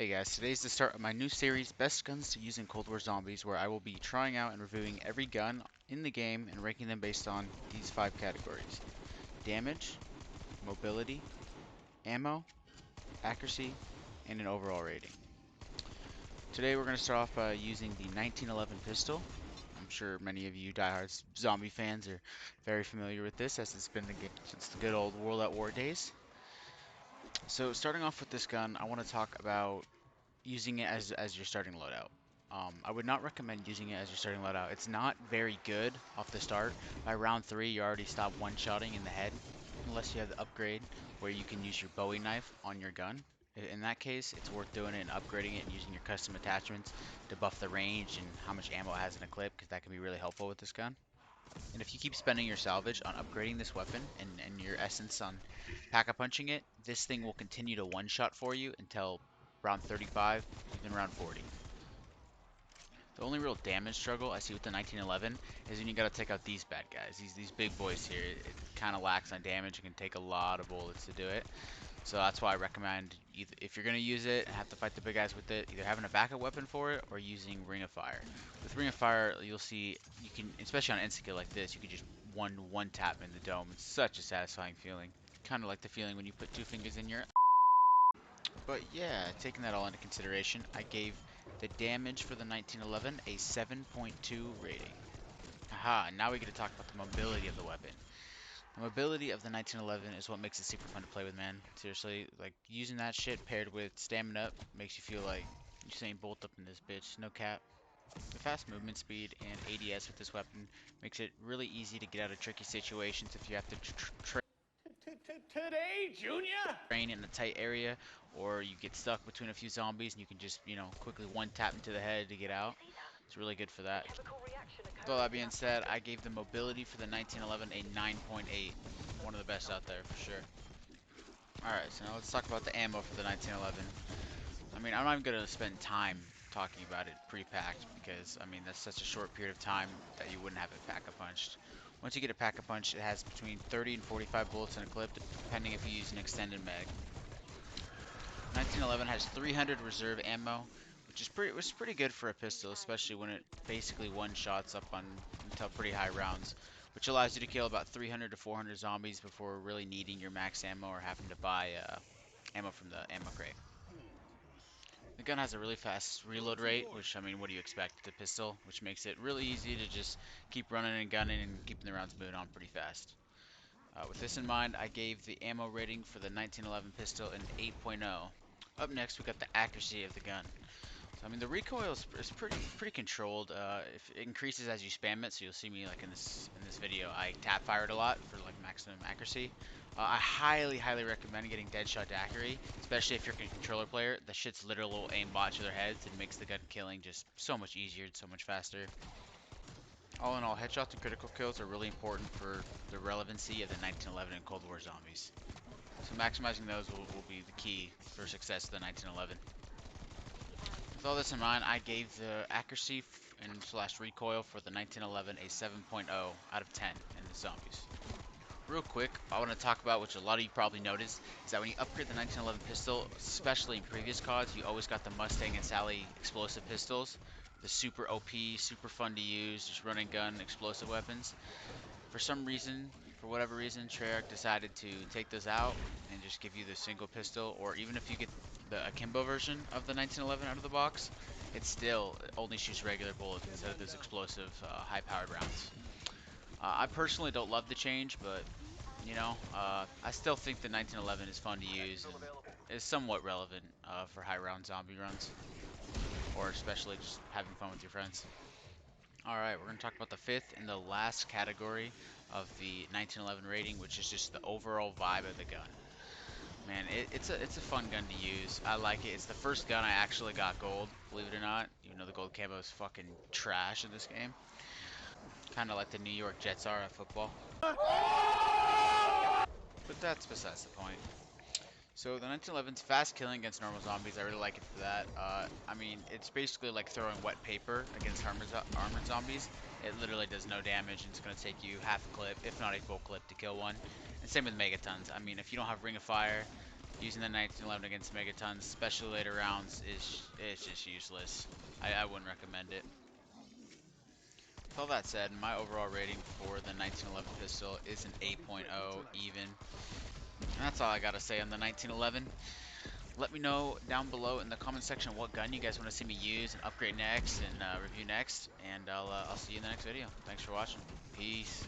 Hey guys, today's the start of my new series, Best Guns to Use in Cold War Zombies, where I will be trying out and reviewing every gun in the game and ranking them based on these 5 categories: damage, mobility, ammo, accuracy, and an overall rating. Today we're going to start off by using the 1911 pistol. I'm sure many of you diehard zombie fans are very familiar with this, as it's been the game since the good old World at War days. So starting off with this gun, I want to talk about using it as your starting loadout. I would not recommend using it as your starting loadout. It's not very good off the start. By round 3, you already stop one-shotting in the head, unless you have the upgrade where you can use your Bowie knife on your gun. In that case, it's worth doing it and upgrading it and using your custom attachments to buff the range and how much ammo it has in a clip, because that can be really helpful with this gun. And if you keep spending your salvage on upgrading this weapon and your essence on pack-a-punching it, this thing will continue to one-shot for you until round 35, even round 40. The only real damage struggle I see with the 1911 is when you gotta take out these bad guys, these big boys here. It kind of lacks on damage. It can take a lot of bullets to do it. So that's why I recommend, either, if you're gonna use it and have to fight the big guys with it, either having a backup weapon for it or using Ring of Fire. With Ring of Fire, you'll see you can, especially on an Insta kill like this, you can just one tap in the dome. It's such a satisfying feeling. Kind of like the feeling when you put 2 fingers in your. But yeah, taking that all into consideration, I gave the damage for the 1911 a 7.2 rating. Haha, now we get to talk about the mobility of the weapon. The mobility of the 1911 is what makes it super fun to play with, man. Seriously, like using that shit paired with stamina up makes you feel like Usain Bolt up in this bitch, no cap. The fast movement speed and ADS with this weapon makes it really easy to get out of tricky situations if you have to Today, Junior? train in a tight area, or you get stuck between a few zombies and you can just, quickly one tap into the head to get out. It's really good for that. With all that being said, I gave the mobility for the 1911 a 9.8. One of the best out there for sure. Alright, so now let's talk about the ammo for the 1911. I mean, I'm not even going to spend time talking about it pre-packed because, I mean, that's such a short period of time that you wouldn't have it pack-a-punched. Once you get a pack-a-punch, it has between 30 and 45 bullets in a clip, depending if you use an extended mag. 1911 has 300 reserve ammo, which was pretty good for a pistol, especially when it basically one-shots up on until pretty high rounds, which allows you to kill about 300 to 400 zombies before really needing your max ammo or having to buy ammo from the ammo crate. The gun has a really fast reload rate, which, I mean, what do you expect? It's a pistol, which makes it really easy to just keep running and gunning and keeping the rounds moving on pretty fast. With this in mind, I gave the ammo rating for the 1911 pistol an 8.0. Up next, we got the accuracy of the gun. So, I mean, the recoil is pretty controlled. If it increases as you spam it, so you'll see me like in this video, I tap fired a lot for like maximum accuracy. I highly recommend getting Deadshot Daiquiri, especially if you're a controller player. The shit's literal little aimbot to their heads and makes the gun killing just so much easier and so much faster. All in all, headshots and critical kills are really important for the relevancy of the 1911 and Cold War zombies. So maximizing those will be the key for success of the 1911. With all this in mind, I gave the accuracy and slash recoil for the 1911 a 7.0 out of 10 in the zombies. Real quick, I want to talk about, which a lot of you probably noticed, is that when you upgrade the 1911 pistol, especially in previous CODs, you always got the Mustang and Sally explosive pistols. The super OP, super fun to use, just run and gun explosive weapons. For some reason, for whatever reason, Treyarch decided to take those out and just give you the single pistol, or even if you get the akimbo version of the 1911 out of the box, it still only shoots regular bullets instead of those explosive, high-powered rounds. I personally don't love the change, but I still think the 1911 is fun to use and is somewhat relevant for high-round zombie runs, or especially just having fun with your friends. Alright, we're going to talk about the fifth and the last category of the 1911 rating, which is just the overall vibe of the gun. Man, it's a fun gun to use. I like it. It's the first gun I actually got gold, believe it or not, even though the gold camo is fucking trash in this game. Kind of like the New York Jets are at football. But that's besides the point. So the 1911's fast killing against normal zombies, I really like it for that. I mean, it's basically like throwing wet paper against armored zombies. It literally does no damage, and it's going to take you half a clip, if not a full clip, to kill one. And same with megatons. I mean, if you don't have Ring of Fire, using the 1911 against Megatons, especially later rounds, is just useless. I wouldn't recommend it. With all that said, my overall rating for the 1911 pistol is an 8.0 even. And that's all I gotta say on the 1911. Let me know down below in the comment section what gun you guys want to see me use and upgrade next and review next. And I'll see you in the next video. Thanks for watching. Peace.